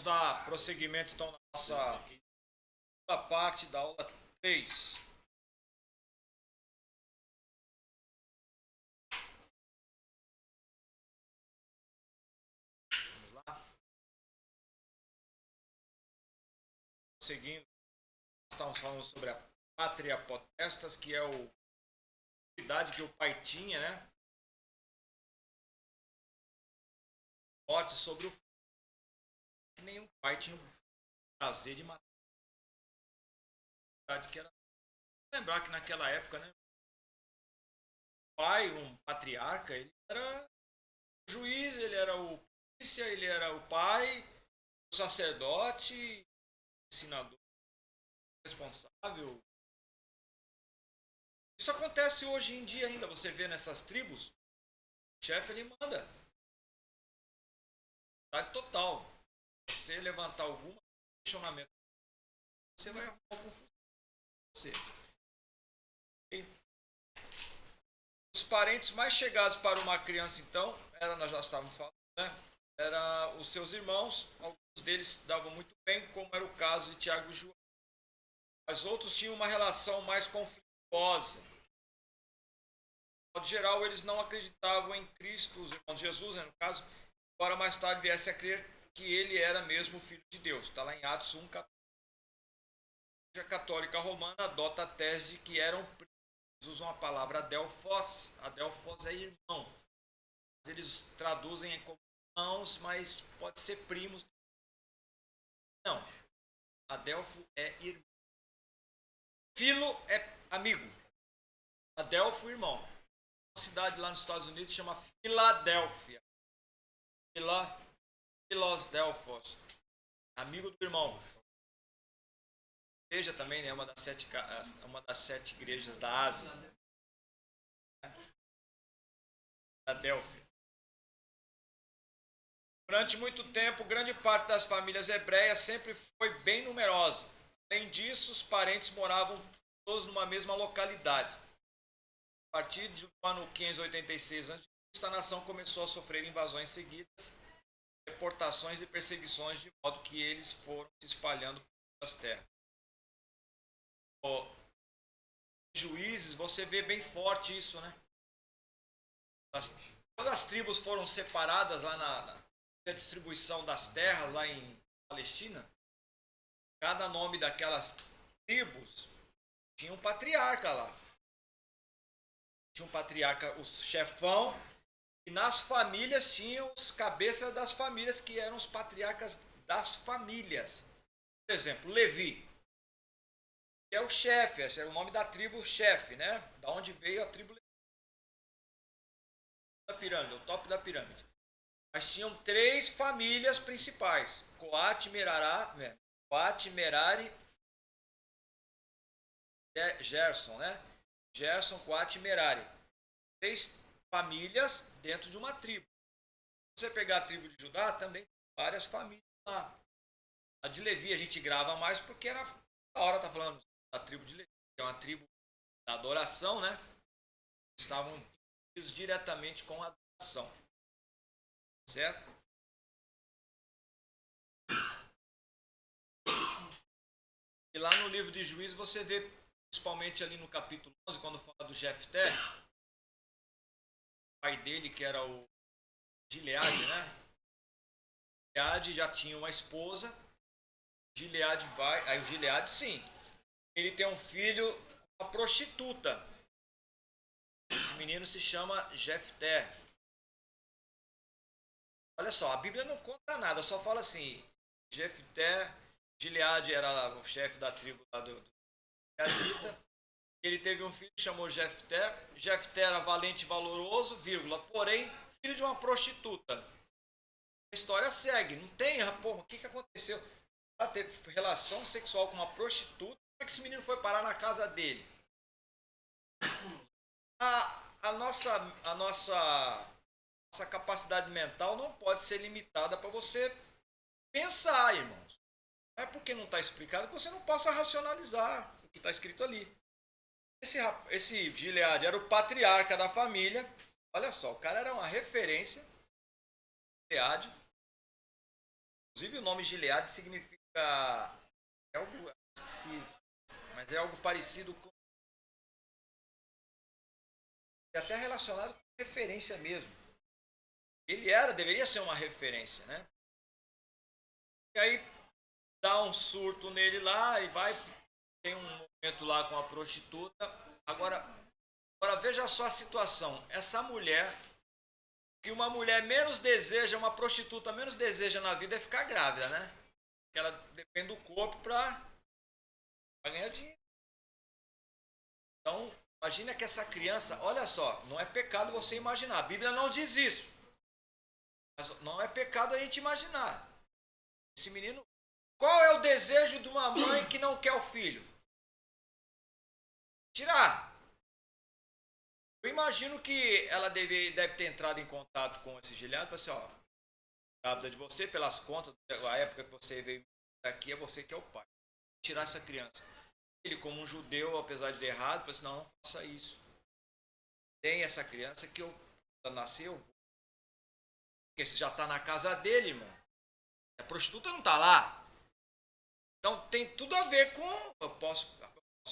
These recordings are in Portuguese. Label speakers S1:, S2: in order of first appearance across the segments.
S1: dar prosseguimento então na nossa segunda parte da aula 3. Vamos lá. Seguindo, estamos falando sobre a pátria potestas, que é a autoridade que o pai tinha, né? Forte sobre o filho. Nenhum pai tinha o prazer de matar. Que era lembrar que naquela época, né? O pai, um patriarca, ele era o juiz, ele era o polícia, ele era o pai, o sacerdote, o ensinador, o responsável. Isso acontece hoje em dia ainda, você vê nessas tribos, o chefe ele manda. Total. Você levantar algum questionamento, você vai arrumar uma confusão. Os parentes mais chegados para uma criança, então, nós já estávamos falando, né? Eram os seus irmãos, alguns deles se davam muito bem, como era o caso de Tiago e João. Mas outros tinham uma relação mais conflituosa. De geral, eles não acreditavam em Cristo, os irmãos de Jesus, né, no caso, embora mais tarde viesse a crer que ele era mesmo o Filho de Deus. Está lá em Atos 1, 14. A Igreja Católica Romana adota a tese de que eram primos. Eles usam a palavra adelphos. Adelphos é irmão. Eles traduzem como irmãos, mas pode ser primos. Não. Adelfo é irmão. Filo é amigo. Adelfo, irmão. Uma cidade lá nos Estados Unidos chama Filadélfia. Filos amigo do irmão. Igreja também, né? Uma das sete igrejas da Ásia. Filadélfia. Durante muito tempo, grande parte das famílias hebreias sempre foi bem numerosa. Além disso, os parentes moravam todos numa mesma localidade. A partir do ano 586 a.C., a nação começou a sofrer invasões seguidas, deportações e perseguições, de modo que eles foram se espalhando pelas terras. Juízes, você vê bem forte isso, né? Quando as tribos foram separadas lá na distribuição das terras lá em Palestina, cada nome daquelas tribos tinha um patriarca lá. Tinha um patriarca, o chefão, e nas famílias tinham os cabeças das famílias, que eram os patriarcas das famílias. Por exemplo, Levi, que é o chefe, esse é o nome da tribo chefe, né? Da onde veio a tribo Levi. Da pirâmide, o topo da pirâmide. Mas tinham três famílias principais: Coate, Merari, Gerson, né? Gerson, Coate e Merari. Três famílias dentro de uma tribo. Se você pegar a tribo de Judá, também tem várias famílias lá. A de Levi a gente grava mais porque era a hora tá falando da tribo de Levi, que é uma tribo da adoração, né? Estavam envolvidos diretamente com a adoração. Certo? E lá no livro de Juízes você vê, principalmente ali no capítulo 11, quando fala do Jefté, o pai dele, que era o Gileade, né? Gileade já tinha uma esposa. Gileade vai. Aí o Gileade, sim. Ele tem um filho com uma prostituta. Esse menino se chama Jefté. Olha só, a Bíblia não conta nada, só fala assim: Jefté, Gileade era o chefe da tribo lá do Gileadita. Ele teve um filho que chamou Jefté. Jefté era valente e valoroso, vírgula, porém, filho de uma prostituta. A história segue, não tem, o que aconteceu? Ela teve relação sexual com uma prostituta. Como é que esse menino foi parar na casa dele? A nossa capacidade mental não pode ser limitada para você pensar, irmãos. Não é porque não está explicado que você não possa racionalizar o que está escrito ali. Esse Gileade era o patriarca da família. Olha só, o cara era uma referência. Gileade. Inclusive o nome Gileade significa é algo, esqueci, mas é algo parecido com, é até relacionado com referência mesmo. Ele deveria ser uma referência, né? E aí dá um surto nele lá e vai, tem um momento lá com a prostituta. Agora veja só a situação. Essa mulher, que uma mulher menos deseja, uma prostituta menos deseja na vida é ficar grávida, né? Porque ela depende do corpo para ganhar dinheiro. Então, imagina que essa criança, olha só, não é pecado você imaginar. A Bíblia não diz isso. Mas não é pecado a gente imaginar. Esse menino, qual é o desejo de uma mãe que não quer o filho? Tirar. Eu imagino que ela deve ter entrado em contato com esse Gileade e falou assim, ó, grávida de você, pelas contas, a época que você veio aqui, é você que é o pai. Tirar essa criança. Ele, como um judeu, apesar de errado, falou assim, não faça isso. Tem essa criança que ela nasceu, porque você já está na casa dele, irmão. A prostituta não está lá. Então tem tudo a ver com, eu posso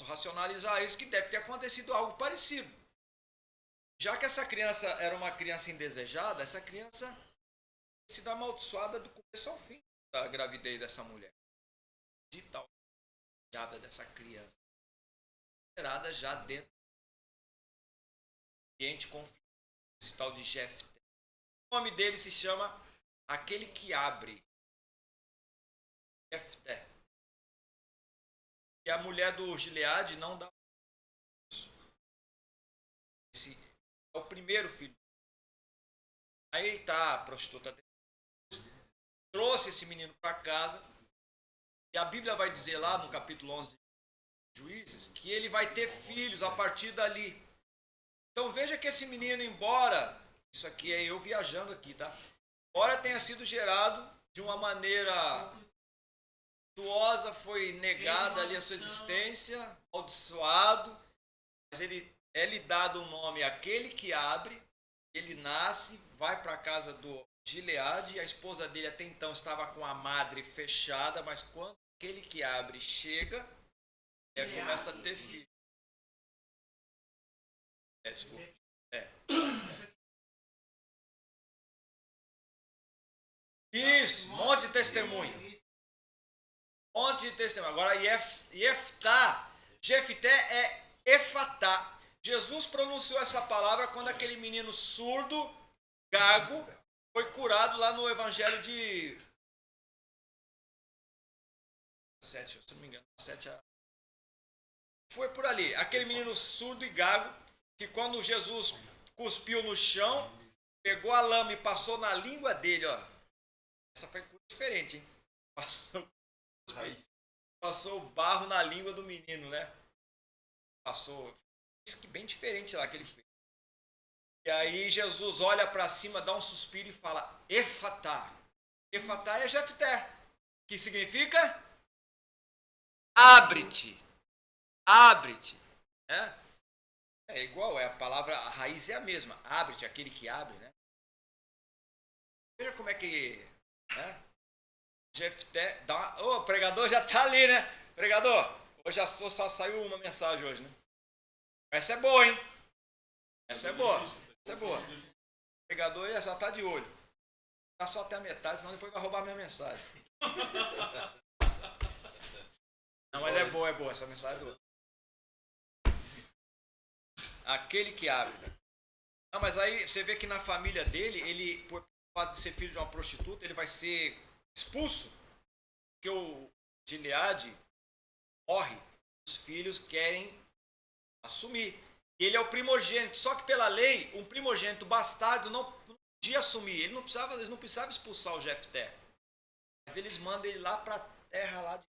S1: racionalizar isso, que deve ter acontecido algo parecido. Já que essa criança era uma criança indesejada, essa criança se dá amaldiçoada do começo ao fim da gravidez dessa mulher. De tal dessa criança. Gerada já dentro do ambiente confiante, esse tal de Jefté. O nome dele se chama aquele que abre. Jefté. E a mulher do Gileade não dá isso. Esse é o primeiro filho. Aí tá, a prostituta trouxe esse menino para casa. E a Bíblia vai dizer lá no capítulo 11 de Juízes que ele vai ter filhos a partir dali. Então veja que esse menino, embora, isso aqui é eu viajando aqui, tá? Embora tenha sido gerado de uma maneira virtuosa, foi negada ali a sua existência, amaldiçoado, mas ele é lhe dado um nome, aquele que abre, ele nasce, vai para a casa do Gileade, e a esposa dele até então estava com a madre fechada, mas quando aquele que abre chega, começa a ter filho. Desculpa. Isso, monte de testemunho. Monte de testemunho. Agora, Jefté é Efatá. Jesus pronunciou essa palavra quando aquele menino surdo, gago, foi curado lá no Evangelho de 7, se não me engano, 7 foi por ali. Aquele menino surdo e gago, que quando Jesus cuspiu no chão, pegou a lama e passou na língua dele, ó. Essa foi diferente, hein? Passou barro na língua do menino, né? Passou. Isso que bem diferente lá que ele fez. E aí Jesus olha para cima, dá um suspiro e fala: Efatá. Efatá é Jefté, que significa abre-te. Abre-te. É igual, a palavra, a raiz é a mesma. Abre-te, aquele que abre, né? Veja como é que, né? Jefté dá uma... o pregador já tá ali, né? Pregador, hoje só saiu uma mensagem hoje, né? Essa é boa, hein? Essa é boa. Essa é boa. O pregador já tá de olho. Tá só até a metade, senão depois vai roubar a minha mensagem. Não, mas é boa essa mensagem é boa. Aquele que abre. Não, mas aí você vê que na família dele, ele, por fato de ser filho de uma prostituta, ele vai ser expulso. Porque o Gileade morre, os filhos querem assumir. E ele é o primogênito, só que pela lei, um primogênito bastardo não podia assumir. Eles não precisavam expulsar o Jefté. Mas eles mandam ele lá para a terra lá de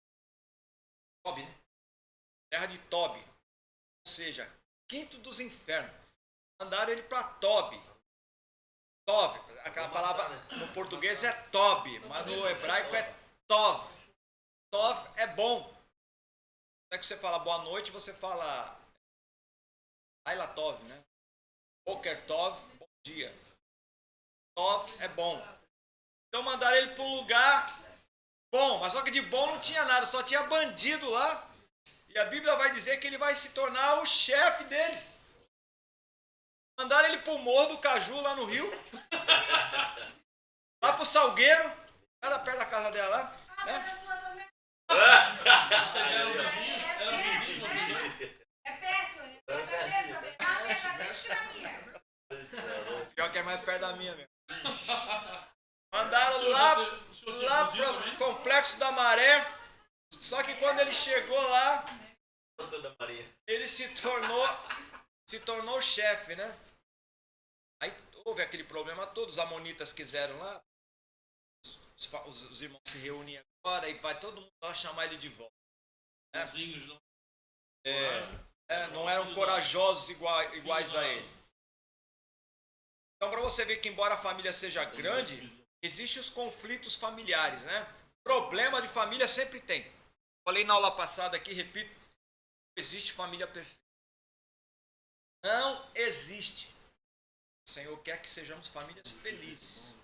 S1: Tob, né? Terra de Tob. Ou seja, quinto dos infernos. Mandaram ele para Tob. Tov, aquela palavra no português é Tob, mas no hebraico é Tov. Tov é bom. Até que você fala boa noite, você fala Laila Tov, né? Boker Tov, bom dia. Tov é bom. Então mandaram ele para um lugar bom, mas só que de bom não tinha nada, só tinha bandido lá. E a Bíblia vai dizer que ele vai se tornar o chefe deles. Mandaram ele pro Morro do Caju, lá no Rio. Lá pro Salgueiro. Era perto da casa dela lá. Né?
S2: Vocês eram vizinhos? Eram vizinhos?
S3: É perto,
S1: Pior que é mais perto da minha mesmo. Mandaram lá pro Complexo da Maré. Só que quando ele chegou lá, ele se tornou chefe, né? Aí houve aquele problema todo, os amonitas quiseram lá, os irmãos se reúnem agora e vai todo mundo lá chamar ele de volta. Né? Não eram corajosos iguais a ele. Então, para você ver que embora a família seja grande, existem os conflitos familiares, né? Problema de família sempre tem. Falei na aula passada aqui, repito, não existe família perfeita. Não existe. O Senhor quer que sejamos famílias felizes.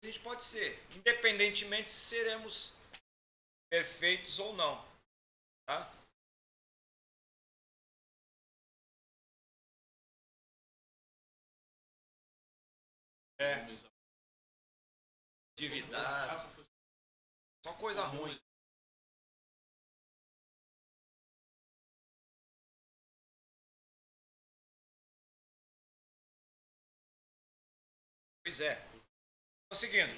S1: A gente pode ser, independentemente se seremos perfeitos ou não. Tá? Divindade. Só coisa ruim. Pois é. Seguindo.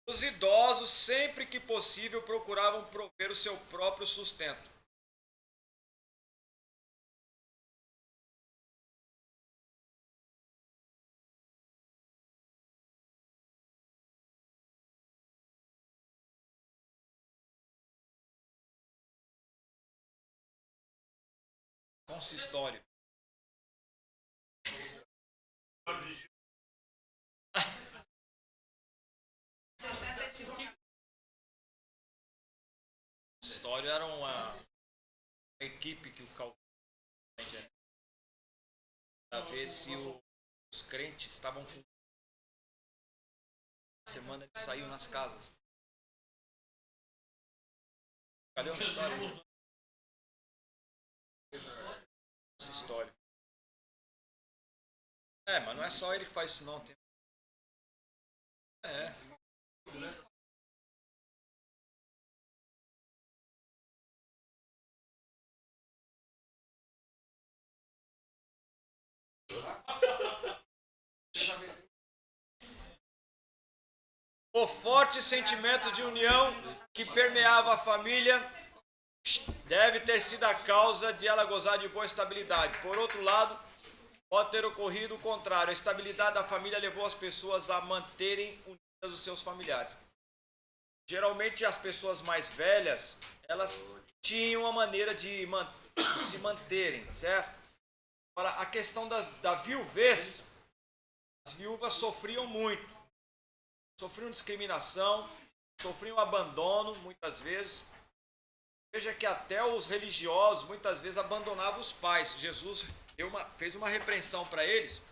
S1: Os idosos, sempre que possível, procuravam prover o seu próprio sustento. Consistório. Consistório era uma equipe que o Calvino para ver se os crentes estavam com semana ele saiu nas casas. Cadê a história? Essa história. Mas não é só ele que faz isso não. O forte sentimento de união que permeava a família deve ter sido a causa de ela gozar de boa estabilidade. Por outro lado, pode ter ocorrido o contrário. A estabilidade da família levou as pessoas a manterem unidas os seus familiares. Geralmente as pessoas mais velhas, elas tinham uma maneira de se manterem, certo? Para a questão da viuvez, as viúvas sofriam muito. Sofriam discriminação, sofriam abandono, muitas vezes. Veja que até os religiosos, muitas vezes, abandonavam os pais. Jesus fez uma repreensão para eles,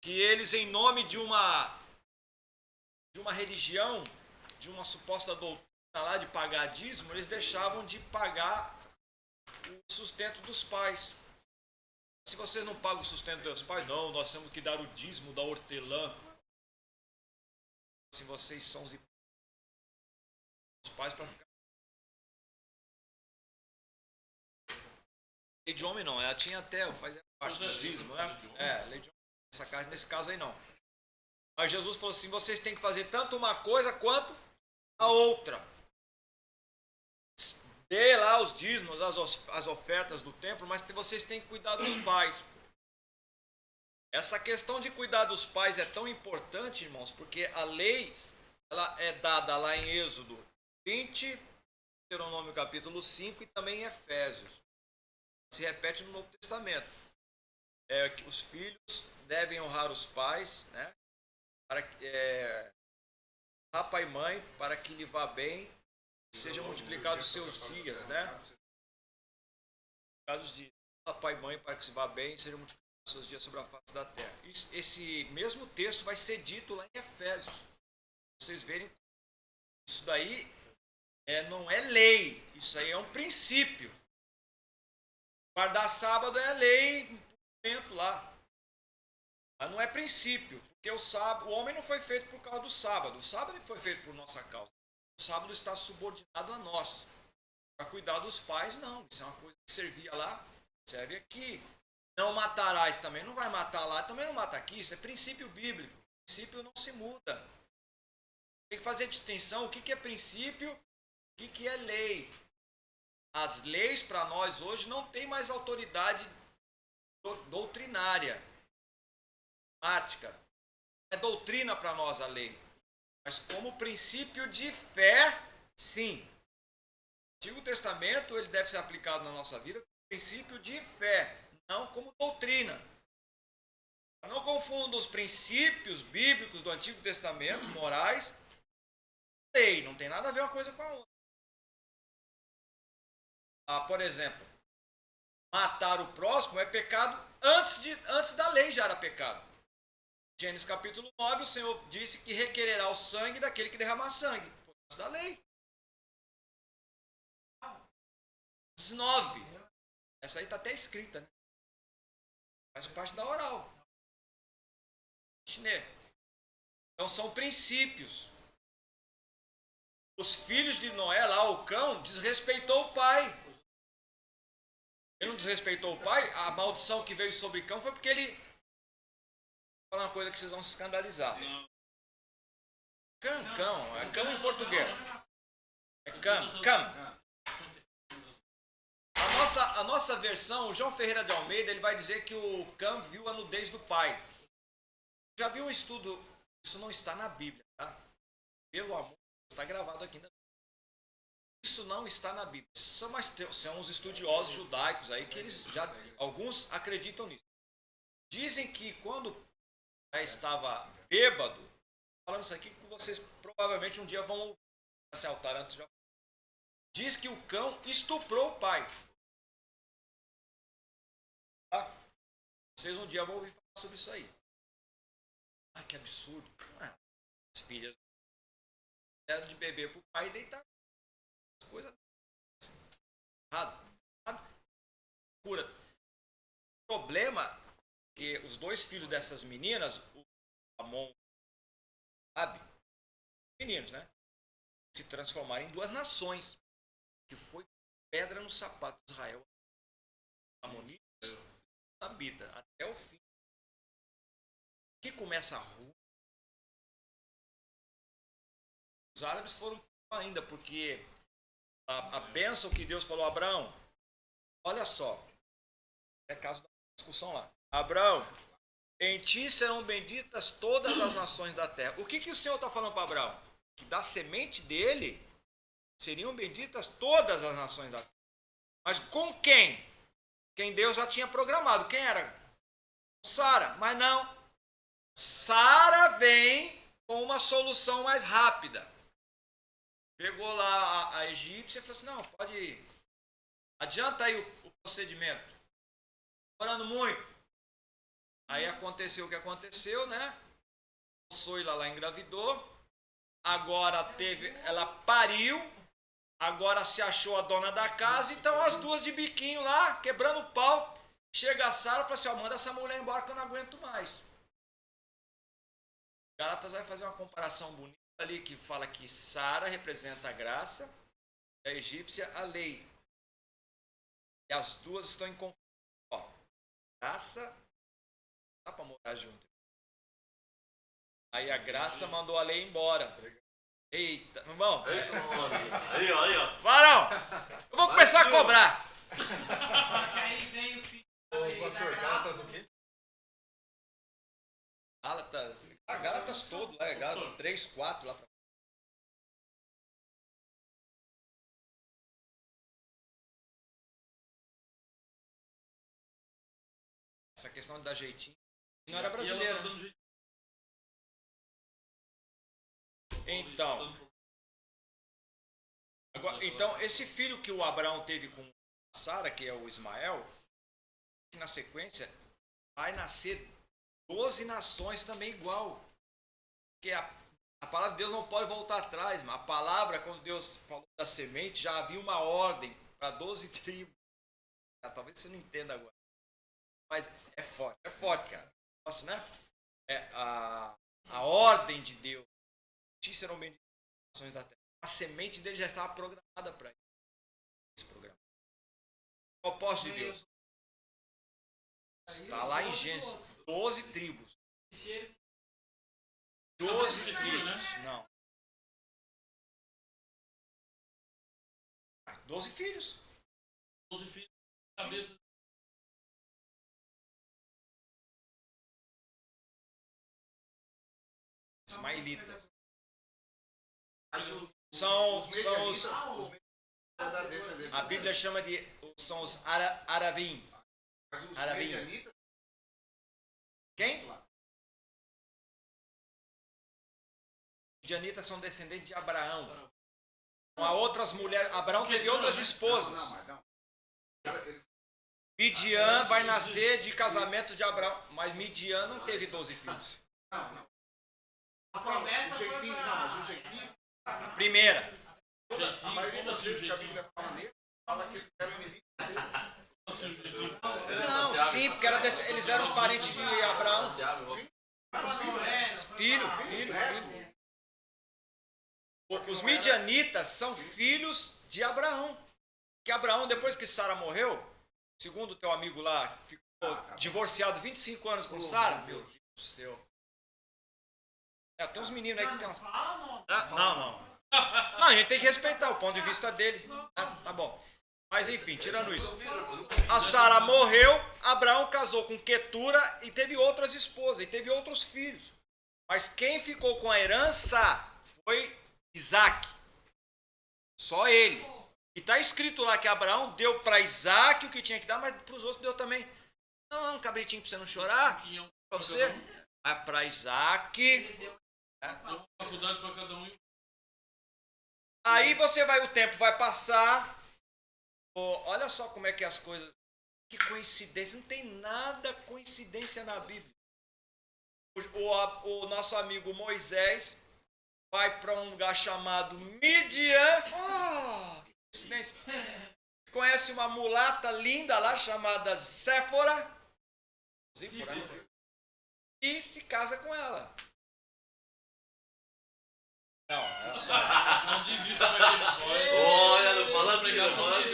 S1: que eles, em nome de uma religião, de uma suposta doutrina lá de pagar dízimo, eles deixavam de pagar o sustento dos pais. Se vocês não pagam o sustento dos pais, não, nós temos que dar o dízimo da hortelã. Se vocês são os pais para ficar. Lei de homem não, ela tinha até, fazia parte dos dízimos, né? Lei de homem, nesse caso aí não. Mas Jesus falou assim: vocês têm que fazer tanto uma coisa quanto a outra. Dê lá os dízimos, as ofertas do templo, mas vocês têm que cuidar dos pais. Essa questão de cuidar dos pais é tão importante, irmãos, porque a lei ela é dada lá em Êxodo 20, Deuteronômio capítulo 5 e também em Efésios. Se repete no Novo Testamento. Que os filhos devem honrar os pais, né? Para que honrar pai e mãe para que lhe vá bem, seja multiplicado os seus dias, né? Multiplicados dias. Honrar pai e mãe para que se vá bem, seja multiplicado seus dias sobre a face da terra. Esse mesmo texto vai ser dito lá em Efésios. Vocês verem, isso daí não é lei, isso aí é um princípio. Guardar sábado é lei, um momento lá. Mas não é princípio, porque o homem não foi feito por causa do sábado. O sábado foi feito por nossa causa. O sábado está subordinado a nós. Para cuidar dos pais, não. Isso é uma coisa que servia lá, serve aqui. Não matarás também, não vai matar lá, também não mata aqui. Isso é princípio bíblico. O princípio não se muda. Tem que fazer distinção, o que é princípio, o que é lei. As leis para nós hoje não tem mais autoridade doutrinária, prática. É doutrina para nós a lei. Mas como princípio de fé, sim. O Antigo Testamento ele deve ser aplicado na nossa vida como princípio de fé, não como doutrina. Não confunda os princípios bíblicos do Antigo Testamento, morais, lei. Não tem nada a ver uma coisa com a outra. Por exemplo, matar o próximo é pecado antes da lei já era pecado. Gênesis capítulo 9, o Senhor disse que requererá o sangue daquele que derramar sangue. Foi antes da lei. 9. Essa aí está até escrita, né? Faz parte da oral. Então são princípios. Os filhos de Noé lá, o cão, desrespeitou o pai. Ele não desrespeitou o pai, a maldição que veio sobre o cão foi porque ele... Vou falar uma coisa que vocês vão se escandalizar. Cão, é cão em português. É cão. A nossa versão, o João Ferreira de Almeida, ele vai dizer que o cão viu a nudez do pai. Já viu um estudo, isso não está na Bíblia, tá? Pelo amor, está gravado aqui na Bíblia. Isso não está na Bíblia. São os estudiosos judaicos aí que alguns acreditam nisso. Dizem que quando estava bêbado, falando isso aqui que vocês provavelmente um dia vão ouvir esse altar antes de... Diz que o cão estuprou o pai. Tá? Vocês um dia vão ouvir falar sobre isso aí. Que absurdo. As filhas deram de beber pro pai e deitar. Coisa errado. Cura. O problema é que os dois filhos dessas meninas, o Amon e Abi, meninos, né? Se transformaram em duas nações. Que foi pedra no sapato de Israel. Amonitas, Abita, até o fim. Que começa ruim. Os árabes foram ainda, porque a bênção que Deus falou a Abraão, olha só, é caso da discussão lá. Abraão, em ti serão benditas todas as nações da terra. O que o Senhor está falando para Abraão? Que da semente dele seriam benditas todas as nações da terra. Mas com quem? Quem Deus já tinha programado. Quem era? Sara. Mas não. Sara vem com uma solução mais rápida. Pegou lá a egípcia e falou assim, não, pode ir. Adianta aí o procedimento. Orando muito. Aí aconteceu o que aconteceu, né? Soila lá engravidou. Agora ela pariu. Agora se achou a dona da casa. Então as duas de biquinho lá, quebrando o pau. Chega a Sara e fala assim, manda essa mulher embora que eu não aguento mais. Gálatas vai fazer uma comparação bonita ali que fala que Sara representa a graça e a egípcia a lei. E as duas estão em conflito. Graça dá para morar junto. Aí a graça mandou a lei embora. Eita, irmão.
S2: Aí, ó.
S1: Varão, eu vou começar a cobrar.
S3: Aí vem o filho.
S4: Pastor, Gálatas o quê?
S1: Gálatas todo lá, Gálatas 3, 4 lá pra... Essa questão de dar jeitinho. Não era brasileira. Então, esse filho que o Abraão teve com Sara, que é o Ismael, na sequência, vai nascer 12 nações também igual. Porque a palavra de Deus não pode voltar atrás, mas a palavra, quando Deus falou da semente, já havia uma ordem para 12 tribos. Talvez você não entenda agora. Mas é forte, cara. Nossa, né? A ordem de Deus. Justiça serão benditas as nações da terra. A semente dele já estava programada para esse programa. O propósito de Deus está lá em Gênesis. 12 tribos. 12 tribos. Não. 12 filhos.
S2: 12 filhos, cabeça.
S1: Ismaelitas. São os. A Bíblia chama de. São os Aravim. Aravim. Quem? Midianitas são descendentes de Abraão. Há outras mulheres. Abraão teve outras esposas. Midian vai nascer de casamento de Abraão. Mas Midian não teve 12 filhos.
S3: A promessa foi
S4: Mas o jeitinho.
S1: A primeira.
S4: A maioria das vezes que a Bíblia fala nele, fala que eles eram inimigos dele.
S1: Não, sim, porque eles eram parentes de Abraão. Filho. Os midianitas são filhos de Abraão. Que Abraão, depois que Sara morreu, segundo o teu amigo lá, ficou divorciado 25 anos com Sara. Meu Deus do céu. Tem uns meninos aí que tem umas... Não, a gente tem que respeitar o ponto de vista dele. Tá bom. Mas enfim, tirando isso. A Sara morreu, Abraão casou com Quetura e teve outras esposas, e teve outros filhos. Mas quem ficou com a herança foi Isaac. Só ele. E está escrito lá que Abraão deu para Isaac o que tinha que dar, mas para os outros deu também. Não, um cabritinho para você não chorar. Para você. Mas para Isaac.
S2: Deu faculdade para cada um.
S1: Aí o tempo vai passar. Olha só como é que as coisas. Que coincidência. Não tem nada coincidência na Bíblia. O nosso amigo Moisés vai para um lugar chamado Midian. Que coincidência. Conhece uma mulata linda lá chamada Séfora. E se casa com ela.
S2: Não diz isso, mas ele pode. Olha, não fala assim.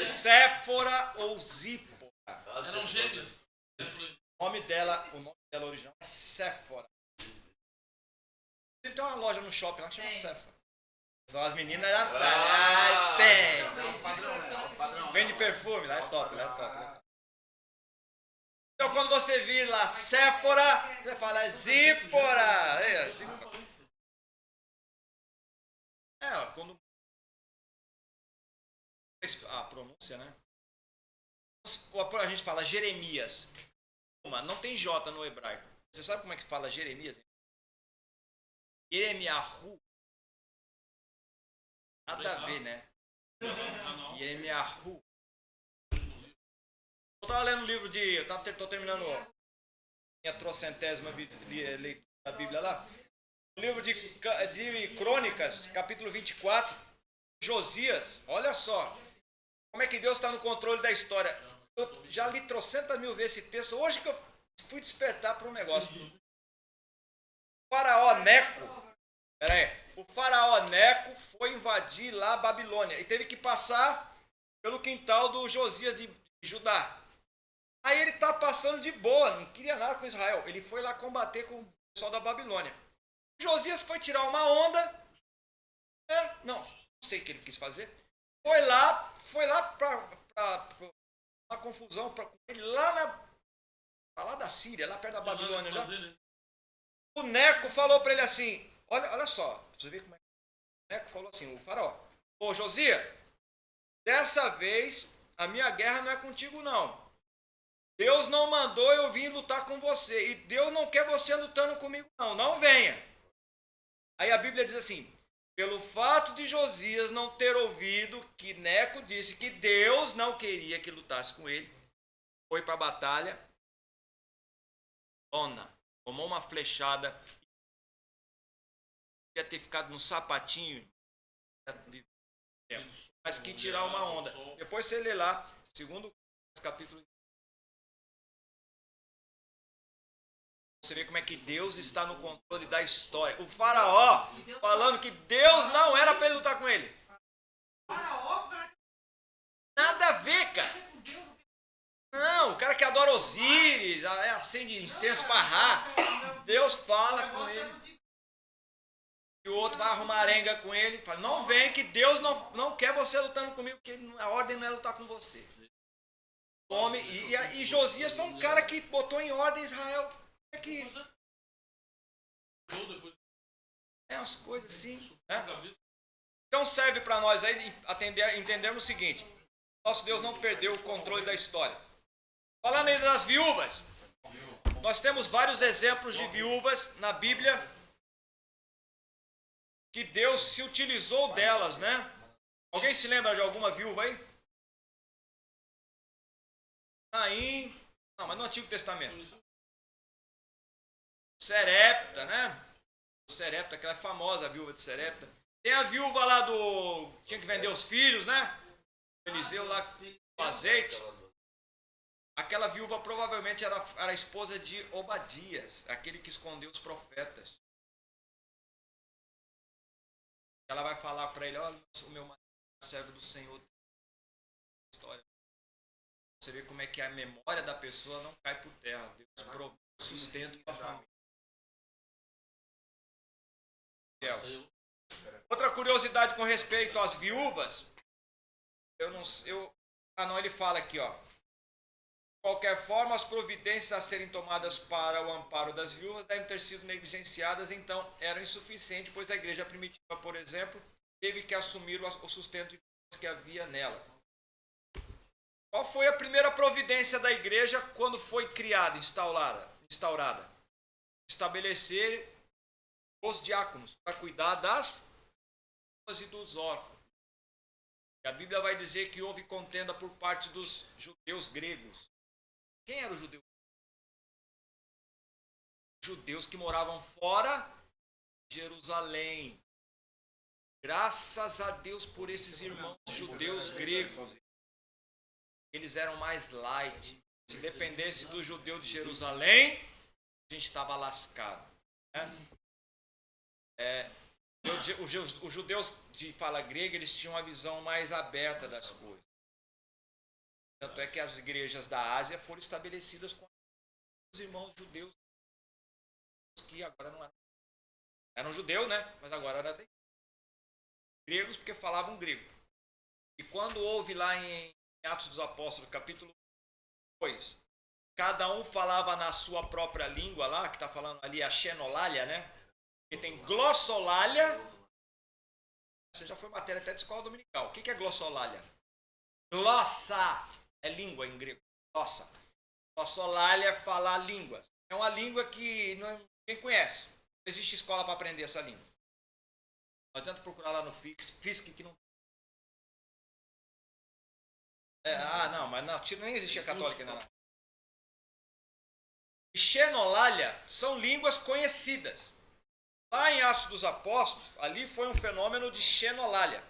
S1: Séfora ou Zípora.
S2: Eram gêmeos.
S1: O nome dela original é Séfora. Tem uma loja no shopping lá que chama Séfora. São as meninas da sala. Tem. Vende perfume, lá é top, Então quando você vir lá Séfora, você fala Zípora. Quando a pronúncia, né? A gente fala Jeremias. Não tem J no hebraico. Você sabe como é que fala Jeremias? Yeremiahu. Nada a ver, né? Yeremiahu. Eu estava lendo um livro estou terminando minha trocentésima leitura da Bíblia lá. O livro de Crônicas, capítulo 24, Josias, olha só, como é que Deus está no controle da história. Eu já li 300.000 vezes esse texto, hoje que eu fui despertar para um negócio. O faraó Neco foi invadir lá a Babilônia e teve que passar pelo quintal do Josias de Judá. Aí ele está passando de boa, não queria nada com Israel, ele foi lá combater com o pessoal da Babilônia. Josias foi tirar uma onda, não sei o que ele quis fazer, foi lá para uma confusão, para ele lá da Síria, lá perto da Babilônia já. O Neco falou para ele assim, olha só, pra você ver como é que o Neco falou assim, o faraó, Josias, dessa vez a minha guerra não é contigo não. Deus não mandou eu vir lutar com você, e Deus não quer você lutando comigo não venha. Aí a Bíblia diz assim, pelo fato de Josias não ter ouvido que Neco disse que Deus não queria que lutasse com ele, foi para a batalha, grandona, tomou uma flechada, devia ter ficado no sapatinho, mas que tirar uma onda. Depois você lê lá, segundo capítulo, você vê como é que Deus está no controle da história. O faraó falando que Deus não era para ele lutar com ele. Nada a ver, cara. Não, o cara que adora Osíris, acende incenso para Ra. Deus fala com ele. E o outro vai arrumar arenga com ele. Fala, não vem que Deus não quer você lutando comigo, porque a ordem não é lutar com você. Tome. E Josias foi um cara que botou em ordem Israel. Que é umas coisas assim, né? Então serve para nós aí entendermos o seguinte: nosso Deus não perdeu o controle da história. Falando ainda das viúvas, nós temos vários exemplos de viúvas na Bíblia que Deus se utilizou delas, né? Alguém se lembra de alguma viúva aí? Caim, não, mas no Antigo Testamento. Serepta, né? Serepta, aquela famosa viúva de Serepta. Tem a viúva lá tinha que vender os filhos, né? Eliseu lá com azeite. Aquela viúva provavelmente era a esposa de Obadias, aquele que escondeu os profetas. Ela vai falar para ele, olha, o meu marido é servo do Senhor. História. Você vê como é que a memória da pessoa não cai por terra. Deus provê sustento para a família. Outra curiosidade com respeito às viúvas, ele fala aqui, ó. De qualquer forma, as providências a serem tomadas para o amparo das viúvas devem ter sido negligenciadas, então eram insuficientes, pois a igreja primitiva, por exemplo, teve que assumir o sustento que havia nela. Qual foi a primeira providência da igreja quando foi criada, instaurada? Estabelecer os diáconos para cuidar das viúvas e dos órfãos. E a Bíblia vai dizer que houve contenda por parte dos judeus gregos. Quem era o judeu? Judeus que moravam fora de Jerusalém. Graças a Deus por esses irmãos judeus gregos. Eles eram mais light. Se dependesse do judeu de Jerusalém, a gente estava lascado. Né? Os judeus de fala grega, eles tinham uma visão mais aberta das coisas. Tanto é que as igrejas da Ásia foram estabelecidas com os irmãos judeus que agora não eram judeus, né? Mas agora eram gregos porque falavam grego. E quando houve lá em Atos dos Apóstolos, capítulo 2, cada um falava na sua própria língua lá, que está falando ali a xenolália, né? Porque tem glossolalia. Você já foi matéria até de escola dominical. O que é glossolalia? Glossa é língua em grego. Glossa. Glossolalia é falar línguas. É uma língua que ninguém conhece. Não existe escola para aprender essa língua. Não adianta procurar lá no FISC que não. Não, mas na China nem existia católica, não. E xenolália são línguas conhecidas. Lá em Atos dos Apóstolos, ali foi um fenômeno de xenolália.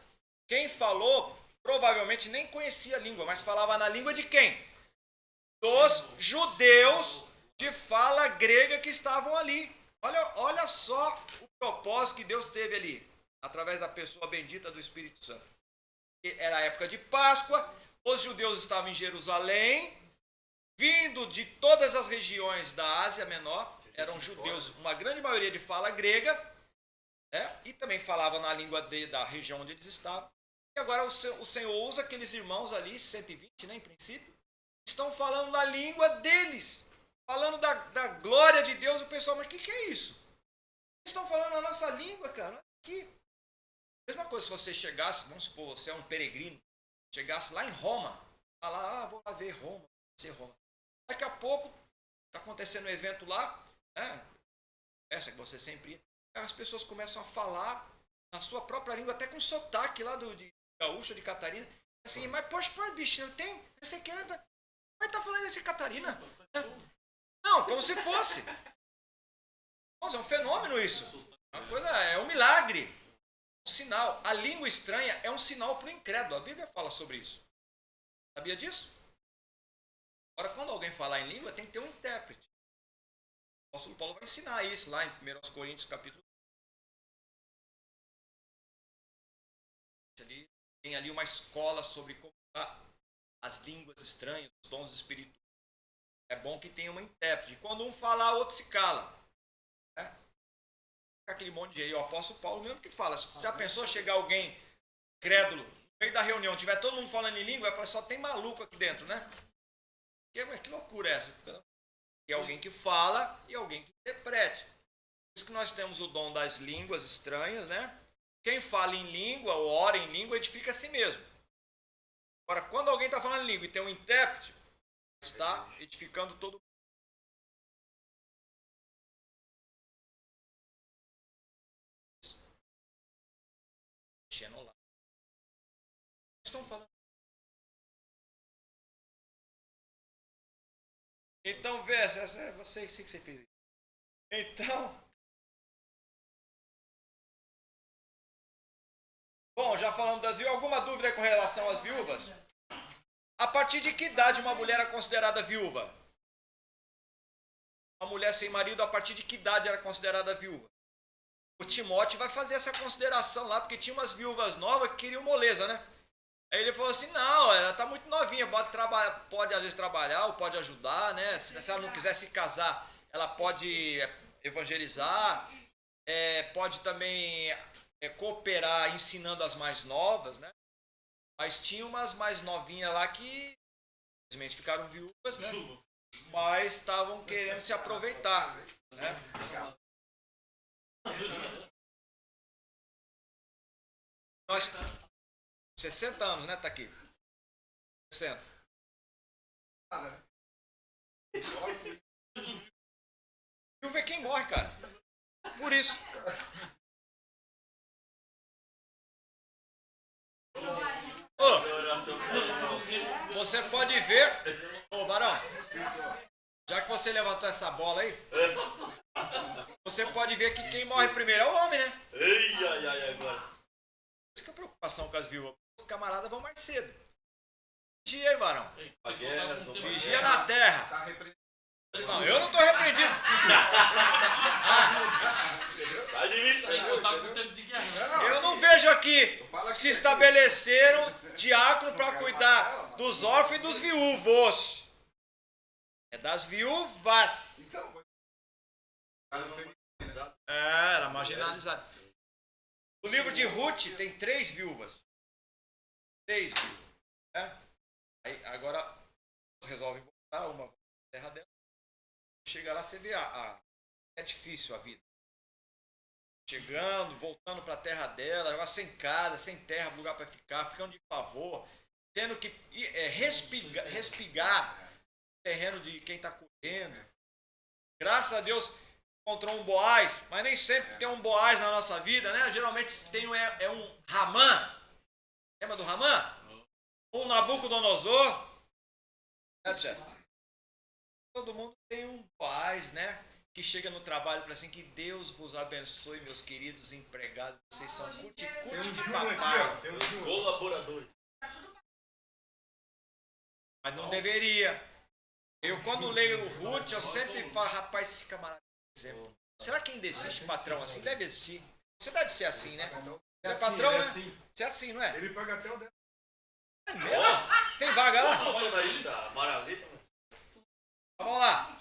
S1: Quem falou, provavelmente nem conhecia a língua, mas falava na língua de quem? Dos judeus de fala grega que estavam ali. Olha só o propósito que Deus teve ali, através da pessoa bendita do Espírito Santo. Era a época de Páscoa, os judeus estavam em Jerusalém, vindo de todas as regiões da Ásia Menor, eram judeus, uma grande maioria de fala grega, né? E também falavam na língua da região onde eles estavam. E agora o Senhor usa aqueles irmãos ali, 120, né, em princípio, estão falando na língua deles, falando da glória de Deus. O pessoal, mas o que é isso? Eles estão falando na nossa língua, cara. Aqui. Mesma coisa se você chegasse, vamos supor, você é um peregrino, chegasse lá em Roma, falar, vou lá ver Roma, ser Roma. Daqui a pouco, está acontecendo um evento lá, né? Essa que você sempre ia, as pessoas começam a falar na sua própria língua, até com sotaque lá de Gaúcho, de Catarina. Assim, mas poxa, bicho, eu tenho, esse aqui, mas tá falando desse Catarina? Não, como se fosse. Nossa, é um fenômeno isso. Uma coisa, é um milagre. Um sinal. A língua estranha é um sinal para o incrédulo. A Bíblia fala sobre isso. Sabia disso? Agora, quando alguém falar em língua, tem que ter um intérprete. O apóstolo Paulo vai ensinar isso lá em 1 Coríntios, capítulo 10. Tem ali uma escola sobre como as línguas estranhas, os dons espirituais. É bom que tenha uma intérprete. Quando um falar, o outro se cala. Né? Aquele monte de gente. O apóstolo Paulo mesmo que fala. Já pensou chegar alguém crédulo, no meio da reunião, tiver todo mundo falando em língua, vai falar, só tem maluco aqui dentro, né? Que loucura é essa? E alguém que fala e alguém que interprete. Por isso que nós temos o dom das línguas estranhas, né? Quem fala em língua ou ora em língua edifica a si mesmo. Agora, quando alguém está falando em língua e tem um intérprete, está edificando todo mundo. Xenolar. Estão falando. Então, veja, essa é você que você fez. Então, bom, já falamos das viúvas. Alguma dúvida com relação às viúvas? A partir de que idade uma mulher é considerada viúva? Uma mulher sem marido, a partir de que idade era considerada viúva? O Timóteo vai fazer essa consideração lá, porque tinha umas viúvas novas que queriam moleza, né? Aí ele falou assim, não, ela tá muito novinha, pode às vezes trabalhar ou pode ajudar, né? Se ela não quiser se casar, ela pode evangelizar, pode também cooperar ensinando as mais novas, né? Mas tinha umas mais novinhas lá que infelizmente ficaram viúvas, né? Mas estavam querendo se aproveitar, né? Nós 60 anos, né? Tá aqui. 60. Viúva é quem morre, cara. Por isso. Você pode ver, Varão, já que você levantou essa bola aí, você pode ver que quem morre primeiro é o homem, né?
S2: Agora.
S1: Isso que é a preocupação com as viúvas. Os camaradas vão mais cedo. Vigia aí, Varão. Vigia na terra. Não, eu não tô repreendido.
S2: Sai de mim.
S1: Eu não vejo aqui se estabeleceram diácono para cuidar dos órfãos e dos viúvos. É das viúvas. Era marginalizado. O livro de Ruth tem 3 viúvas. 3 viúvas. Aí, agora, resolvem voltar, uma volta à terra dela. Chega lá, você vê é difícil a vida. Chegando, voltando para a terra dela, agora sem casa, sem terra, lugar para ficar, ficando de favor, tendo que respigar o terreno de quem está colhendo. Graças a Deus encontrou um Boaz, mas nem sempre tem um Boaz na nossa vida, né? Geralmente tem um Ramã. Lembra do Ramã? Um Nabucodonosor. Todo mundo tem um Boaz, né? Que chega no trabalho e fala assim, que Deus vos abençoe, meus queridos empregados. Vocês são cuti-cuti de papai.
S2: Colaboradores.
S1: Mas não deveria. Eu, quando leio o Ruth, eu sempre falo, rapaz, esse camarada é exemplo. Será que ainda existe patrão assim? Deve existir. Você deve ser assim, né? Você é patrão, né? Você é assim, não é?
S4: Ele paga até o 10.
S1: É mesmo? Tem vaga lá?
S2: Funcionalista, maravilha.
S1: Vamos lá.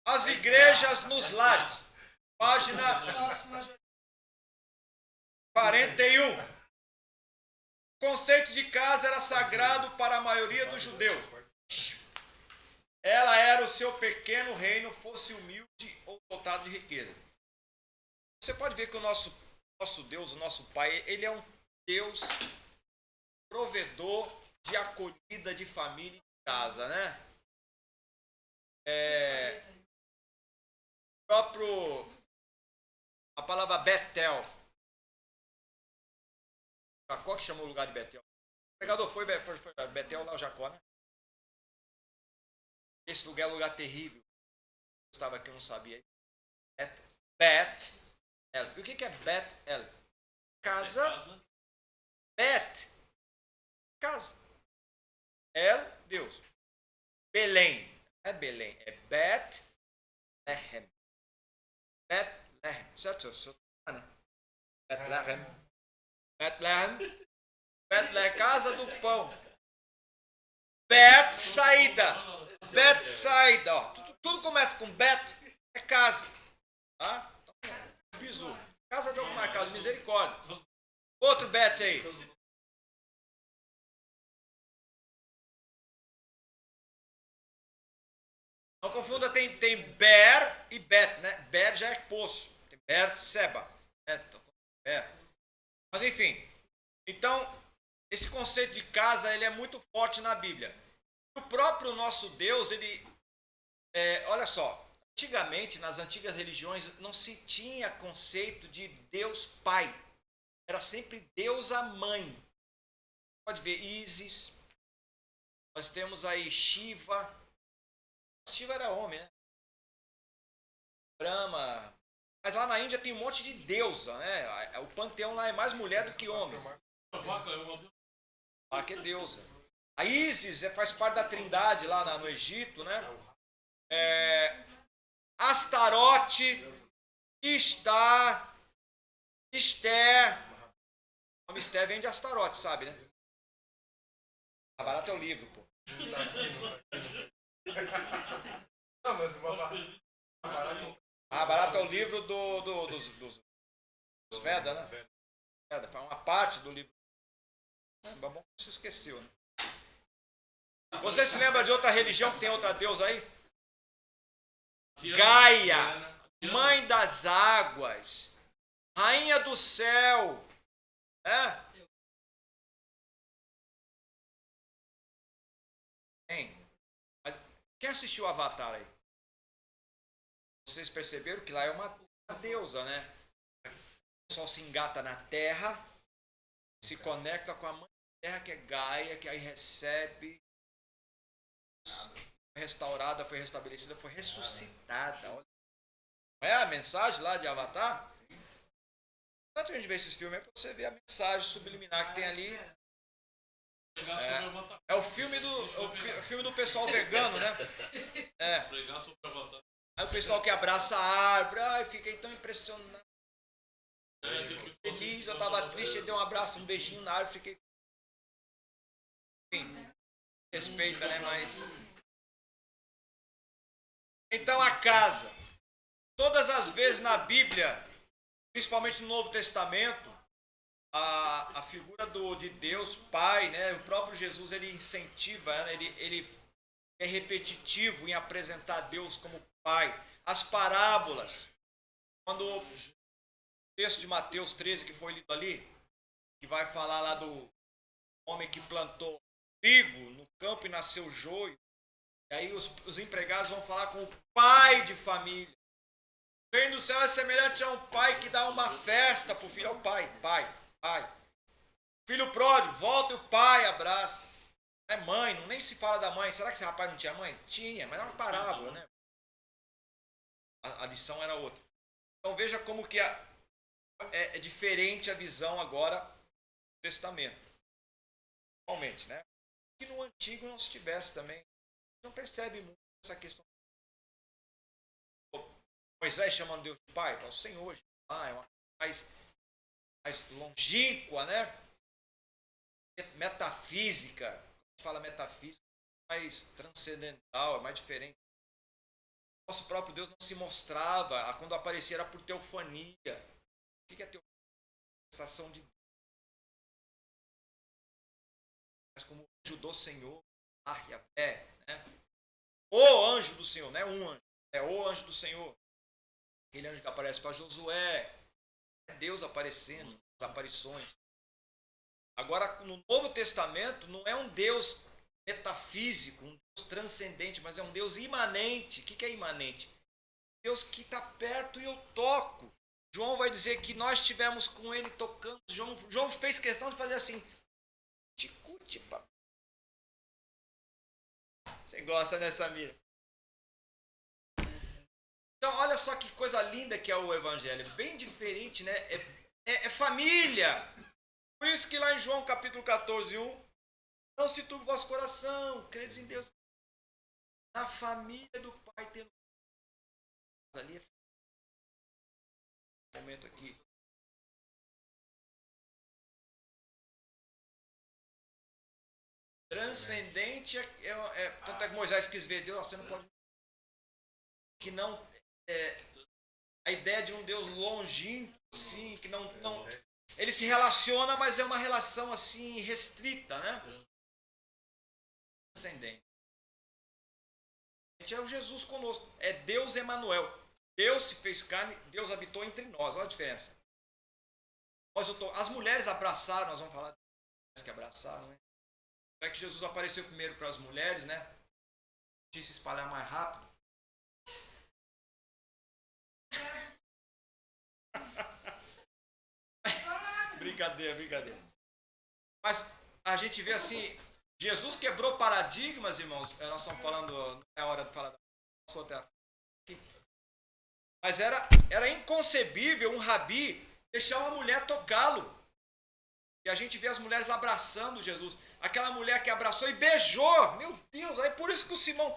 S1: As igrejas nos lares. Página 41. O conceito de casa era sagrado para a maioria dos judeus. Ela era o seu pequeno reino, fosse humilde ou dotado de riqueza. Você pode ver que o nosso Deus, o nosso Pai, ele é um Deus provedor de acolhida de família e de casa, né? A palavra Betel. Qual que chamou o lugar de Betel? pregador foi Betel lá, o Jacó, né? Esse lugar é um lugar terrível. Eu estava aqui, eu não sabia. Bet-El. E o que é Bet-El? Casa. Bet. Casa. El, Deus. Belém. Não é Belém, é Bet-Lehem. Bet-Lehem. Certo? Né? Bet-Lehem. Bet-Lehem. Bet-Lehem, casa do pão. Bet, saída. Bet, saída. Ó, tudo começa com Bet, é casa. Tá? Bizu. Casa de alguma casa, misericórdia. Outro Bet aí. Não confunda, tem Ber e Bet, né? Ber já é poço. Tem Ber, Seba. Mas enfim. Então, esse conceito de casa, ele é muito forte na Bíblia. O próprio nosso Deus, ele... olha só. Antigamente, nas antigas religiões, não se tinha conceito de Deus Pai. Era sempre Deus a Mãe. Pode ver Ísis. Nós temos aí Shiva. Shiva era homem, né? Brahma. Mas lá na Índia tem um monte de deusa, né? O panteão lá é mais mulher do que homem. Ah, que deusa. A Ísis faz parte da trindade lá no Egito, né? Astarote, Istar, Esté. O nome Esté vem de Astarote, sabe, né? A barata é o livro, pô.
S4: Não, mas uma
S1: A barata é o livro dos Vedas, né? Veda, foi uma parte do livro. Bom, você esqueceu, né? Você se lembra de outra religião que tem outra deusa aí? Gaia, mãe das águas, rainha do céu, né? Mas quem assistiu Avatar aí? Vocês perceberam que lá é uma deusa, né? O pessoal se engata na terra, se conecta com a mãe da terra, que é Gaia, que aí recebe, foi restaurada, foi restabelecida, foi ressuscitada. Olha. Não é a mensagem lá de Avatar? Antes de a gente ver esses filmes, é para você ver a mensagem subliminar que tem ali. É o filme do pessoal vegano, né? Aí o pessoal que abraça a árvore, ai, fiquei tão impressionado. Fiquei feliz, eu tava triste, ele deu um abraço, um beijinho na árvore, fiquei. Enfim, respeita, né? Mas. Então a casa. Todas as vezes na Bíblia, principalmente no Novo Testamento, a figura de Deus Pai, né? O próprio Jesus, ele incentiva, né? ele é repetitivo em apresentar Deus como Pai. As parábolas, quando o texto de Mateus 13 que foi lido ali, que vai falar lá do homem que plantou trigo no campo e nasceu joio, e aí os empregados vão falar com o pai de família. O reino do céu é semelhante a um pai que dá uma festa para o filho. É o pai. Filho pródigo, volta e o pai abraça. É mãe, nem se fala da mãe. Será que esse rapaz não tinha mãe? Tinha, mas era uma parábola, né? A lição era outra. Então veja como que é diferente a visão agora do Testamento. Principalmente, né? Que no Antigo não se tivesse também. Não percebe muito essa questão. Moisés chamando Deus de Pai, fala, o Senhor, é uma coisa mais longínqua, né? Metafísica. Quando a gente fala metafísica, é mais transcendental, é mais diferente. Nosso próprio Deus não se mostrava, quando aparecia era por teofania. O que é teofania? Manifestação de Deus. Mas como anjo do Senhor, né? O anjo do Senhor, não é um anjo, é o anjo do Senhor. Aquele anjo que aparece para Josué, é Deus aparecendo, as aparições. Agora, no Novo Testamento, não é um Deus metafísico, um Deus transcendente, mas é um Deus imanente. O que é imanente? Deus que está perto e eu toco. João vai dizer que nós estivemos com ele tocando. João fez questão de fazer assim, Tipo, você gosta dessa mira? Então, olha só que coisa linda que é o Evangelho. Bem diferente, né? É família. Por isso que lá em João capítulo 14, 1, não se turbe o vosso coração, credes em Deus. Na família do Pai tendo. Ali é momento aqui. Transcendente tanto é que Moisés quis ver Deus, você não pode. Que não. A ideia de um Deus longínquo, assim, que não. Ele se relaciona, mas é uma relação assim restrita, né? Transcendente. É o Jesus conosco. É Deus Emanuel. Deus se fez carne, Deus habitou entre nós. Olha a diferença. As mulheres abraçaram, nós vamos falar de que abraçaram, né? É que Jesus apareceu primeiro para as mulheres, né? De se espalhar mais rápido. Brincadeira. Mas a gente vê assim, Jesus quebrou paradigmas, irmãos. Nós estamos falando, não é hora de falar da. Mas era inconcebível um rabi deixar uma mulher tocá-lo. E a gente vê as mulheres abraçando Jesus. Aquela mulher que abraçou e beijou. Meu Deus, aí por isso que o Simão.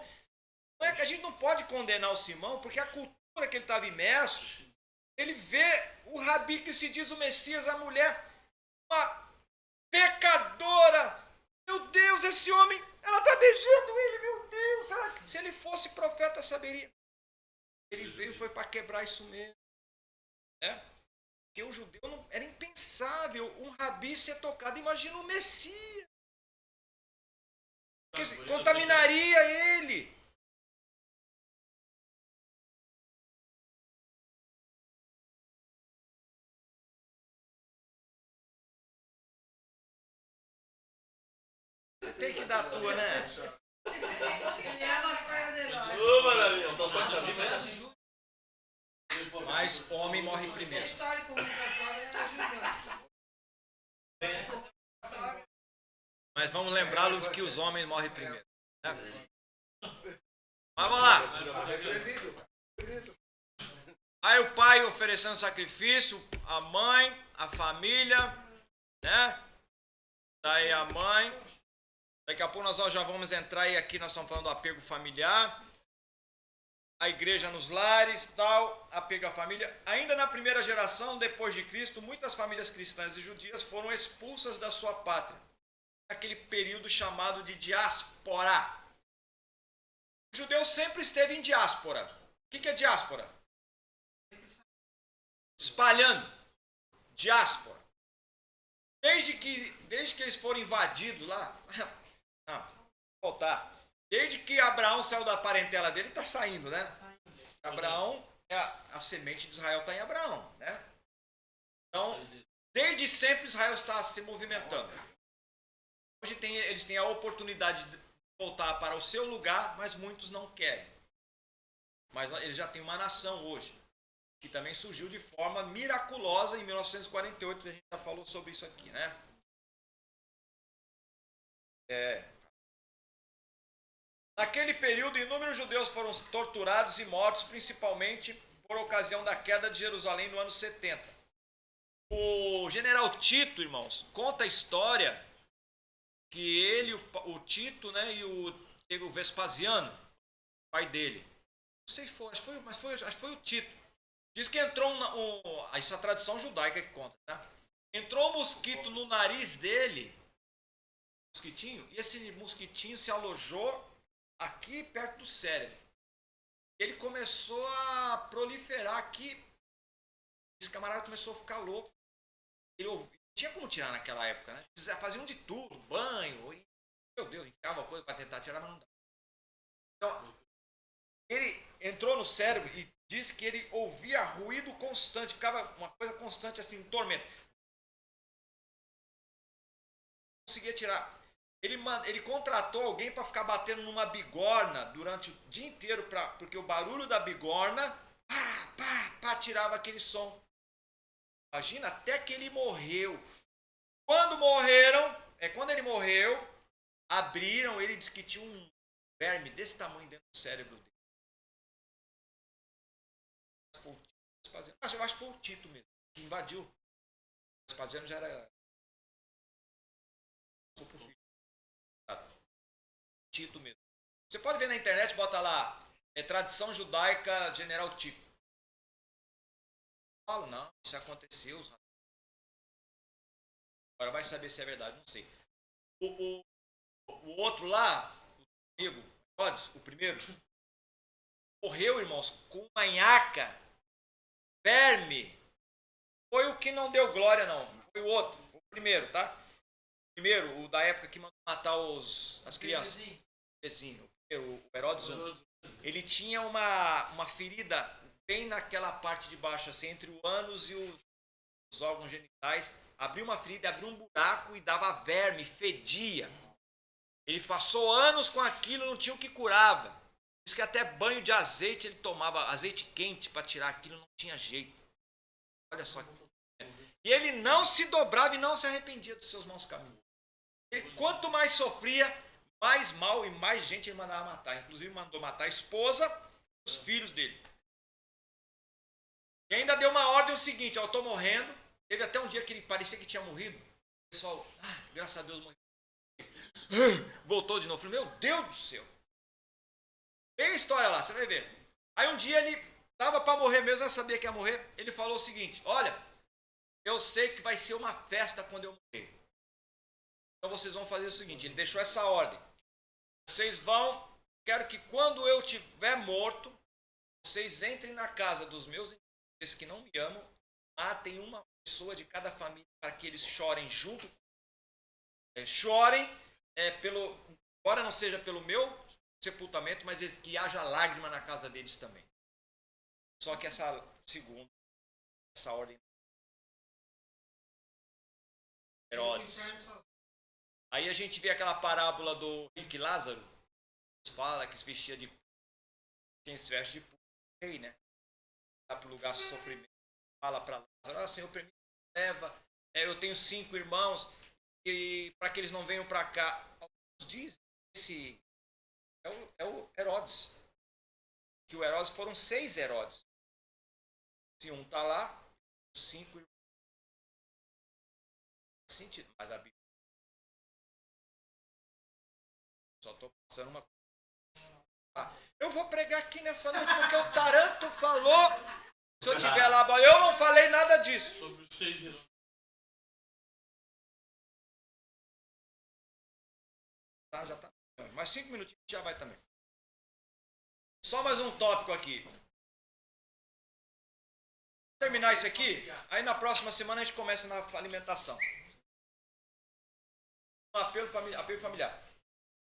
S1: Não é que a gente não pode condenar o Simão, porque a cultura que ele estava imerso, ele vê o rabi que se diz o Messias, a mulher, uma pecadora. Meu Deus, esse homem, ela está beijando ele, meu Deus. Se ele fosse profeta, saberia. Ele veio e foi para quebrar isso mesmo. Porque o judeu era impensável um rabi ser tocado. Imagina o Messias. Que contaminaria ele. Você tem que dar a tua, né?
S2: Ô, maravilha, não tá só de cima,
S1: Mas homem morre primeiro. Mas vamos lembrá-lo de que os homens morrem primeiro. Né? Vamos lá. Aí o pai oferecendo sacrifício, a mãe, a família, né? Daí a mãe. Daqui a pouco nós já vamos entrar e aqui nós estamos falando do apego familiar. A igreja nos lares, tal, apego à família. Ainda na primeira geração, depois de Cristo, muitas famílias cristãs e judias foram expulsas da sua pátria. Naquele período chamado de diáspora. O judeu sempre esteve em diáspora. O que é diáspora? Espalhando. Diáspora. Desde que eles foram invadidos lá. Não, voltar. Desde que Abraão saiu da parentela dele, está saindo, né? Abraão, a semente de Israel está em Abraão, né? Então, desde sempre Israel está se movimentando. Hoje eles têm a oportunidade de voltar para o seu lugar, mas muitos não querem. Mas eles já têm uma nação hoje, que também surgiu de forma miraculosa em 1948, a gente já falou sobre isso aqui, né? Naquele período, inúmeros judeus foram torturados e mortos, principalmente por ocasião da queda de Jerusalém no ano 70. O general Tito, irmãos, conta a história que ele, o Tito, né, teve o Vespasiano, pai dele. Não sei se foi, acho que foi o Tito. Diz que entrou isso é a tradição judaica que conta, né? Entrou um mosquito no nariz dele, mosquitinho, e esse mosquitinho se alojou aqui perto do cérebro. Ele começou a proliferar aqui. Esse camarada começou a ficar louco. Ele tinha como tirar naquela época, né? Faziam de tudo, banho, meu Deus, enfiava coisa para tentar tirar, mas não dá. Então, ele entrou no cérebro e disse que ele ouvia ruído constante, ficava uma coisa constante assim, um tormento. Não conseguia tirar. Ele contratou alguém para ficar batendo numa bigorna durante o dia inteiro, porque o barulho da bigorna tirava aquele som. Imagina, até que ele morreu. Quando morreram, quando ele morreu, abriram, ele disse que tinha um verme desse tamanho dentro do cérebro dele. Eu acho que foi o Tito mesmo, que invadiu. Vespasiano já era... Tito mesmo. Você pode ver na internet, bota lá, tradição judaica, General Tito. Falo, não, isso aconteceu. Agora vai saber se é verdade, não sei. O outro lá, o amigo, Herodes, o primeiro, morreu, irmãos, com uma nhaca, verme. Foi o que não deu glória, não. Foi o outro, foi o primeiro, tá? O primeiro, o da época que mandou matar as crianças. O Herodes I. Ele tinha uma ferida bem naquela parte de baixo, assim, entre o ânus e os órgãos genitais. Abriu uma ferida, abriu um buraco e dava verme, fedia. Ele passou anos com aquilo, não tinha o que curava. Diz que até banho de azeite ele tomava, azeite quente para tirar aquilo, não tinha jeito. Olha só. E ele não se dobrava e não se arrependia dos seus maus caminhos. Ele, quanto mais sofria, mais mal e mais gente ele mandava matar. Inclusive mandou matar a esposa e os filhos dele. E ainda deu uma ordem o seguinte, eu estou morrendo. Teve até um dia que ele parecia que tinha morrido. O pessoal, graças a Deus morreu. Voltou de novo. Falei, meu Deus do céu. Tem a história lá, você vai ver. Aí um dia ele estava para morrer mesmo, eu sabia que ia morrer. Ele falou o seguinte, olha, eu sei que vai ser uma festa quando eu morrer. Então vocês vão fazer o seguinte, ele deixou essa ordem. Vocês vão, quero que quando eu estiver morto, vocês entrem na casa dos meus inimigos que não me amam, matem uma pessoa de cada família para que eles chorem junto. Chorem, embora não seja pelo meu sepultamento, mas que haja lágrima na casa deles também. Só que essa ordem... Herodes. Aí a gente vê aquela parábola do rico e Lázaro. Fala que se vestia de... Quem se veste de rei, né? Vai para o lugar de sofrimento. Fala para Lázaro, Senhor, permite, leva. Eu tenho 5 irmãos. E para que eles não venham para cá. Alguns dizem que esse é o Herodes. Que o Herodes foram 6 Herodes. Se um está lá, 5 irmãos. Sentido, mas a Bíblia. Só estou passando uma coisa. Eu vou pregar aqui nessa noite porque o Taranto falou. Se eu tiver lá, eu não falei nada disso.
S2: Sobre os 6 irmãos.
S1: Já tá. Mais 5 minutinhos já vai também. Só mais um tópico aqui. Vou terminar isso aqui, aí na próxima semana a gente começa na alimentação. Um apelo familiar.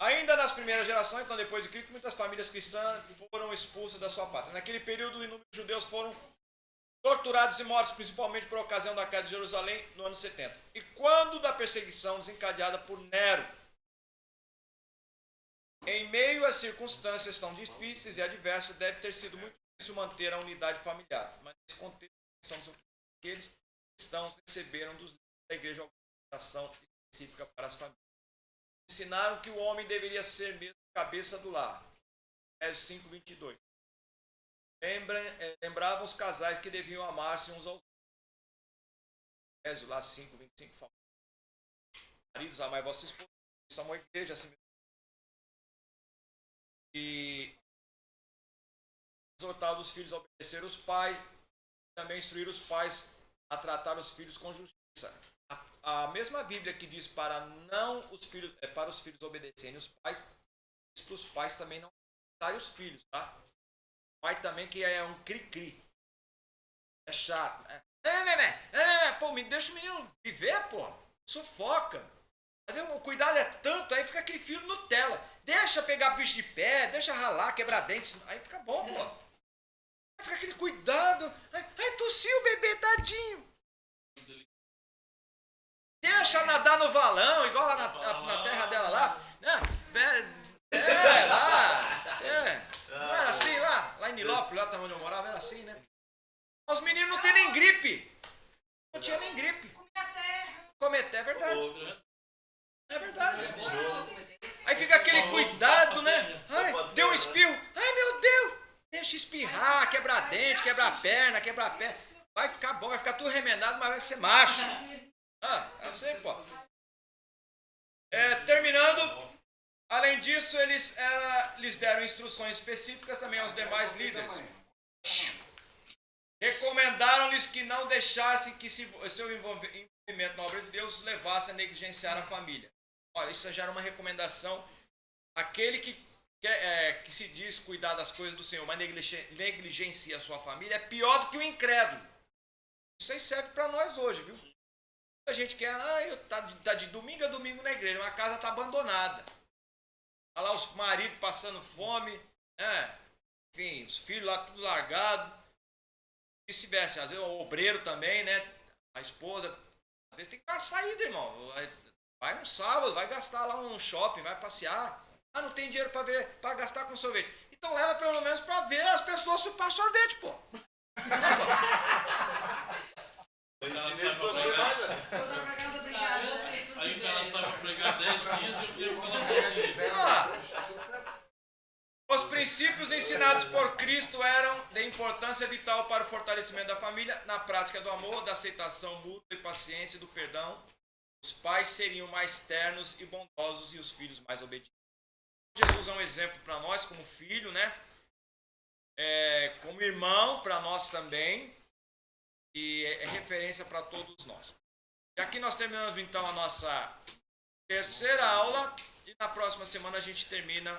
S1: Ainda nas primeiras gerações, então depois de Cristo, muitas famílias cristãs foram expulsas da sua pátria. Naquele período, inúmeros judeus foram torturados e mortos, principalmente por ocasião da queda de Jerusalém, no ano 70. E quando da perseguição desencadeada por Nero, em meio às circunstâncias tão difíceis e adversas, deve ter sido muito difícil manter a unidade familiar. Mas nesse contexto, aqueles cristãos receberam dos líderes da igreja alguma orientação específica para as famílias. Ensinaram que o homem deveria ser mesmo cabeça do lar. Efésios 5:22. Lembravam os casais que deviam amar-se uns aos outros. Efésios lá 5:25 fala. Maridos, amai vossa esposa, Cristo amou a igreja, assim mesmo. E exortar os filhos a obedecer os pais, também instruir os pais a tratar os filhos com justiça. A mesma Bíblia que diz para os filhos obedecerem os pais, diz para os pais também não tratarem os filhos, tá? O pai também que é um cri-cri. É chato. Pô, deixa o menino viver, pô. Sufoca. Mas o cuidado é tanto, aí fica aquele filho Nutella. Deixa pegar bicho de pé, deixa ralar, quebrar dentes. Aí fica bom, pô. Fica aquele cuidado. Ai, tossiu o bebê, tadinho. Deixa nadar no valão, igual lá na terra dela lá. Não era assim lá em Nilópolis, lá onde eu morava, era assim, né? Os meninos não tem nem gripe. Não tinha nem gripe. Comer terra, é verdade. É verdade. Aí fica aquele cuidado, né? Ai, deu um espirro. Ai, meu Deus. Deixa espirrar, quebrar dente, quebrar perna, quebrar pé. Vai ficar bom, vai ficar tudo remendado, mas vai ser macho. É assim, pô. Terminando, além disso, eles lhes deram instruções específicas também aos demais líderes. Recomendaram-lhes que não deixassem que seu envolvimento na obra de Deus os levasse a negligenciar a família. Olha, isso já era uma recomendação. Aquele que se diz cuidar das coisas do Senhor, mas negligencia a sua família, é pior do que o incrédulo. Isso aí serve para nós hoje, viu? A gente quer, tá de domingo a domingo na igreja, mas a casa está abandonada. Olha lá os maridos passando fome, né? Enfim, os filhos lá tudo largado. Vice-versa, às vezes o obreiro também, né? A esposa, às vezes tem que dar uma saída, irmão. Vai no sábado, vai gastar lá no shopping, vai passear. Não tem dinheiro para gastar com sorvete. Então leva pelo menos para ver as pessoas chupar sorvete, pô.
S2: Eu ensinei sobre nada.
S3: Aí o cara sai pra pregar 10 dias e eu quero falar sozinho.
S1: Os princípios ensinados por Cristo eram de importância vital para o fortalecimento da família, na prática do amor, da aceitação mútua e paciência e do perdão. Os pais seriam mais ternos e bondosos e os filhos mais obedientes. Jesus é um exemplo para nós como filho, né? Como irmão para nós também. E é referência para todos nós. E aqui nós terminamos então a nossa terceira aula. E na próxima semana a gente termina...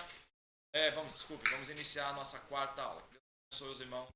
S1: vamos iniciar a nossa quarta aula. Deus abençoe os irmãos.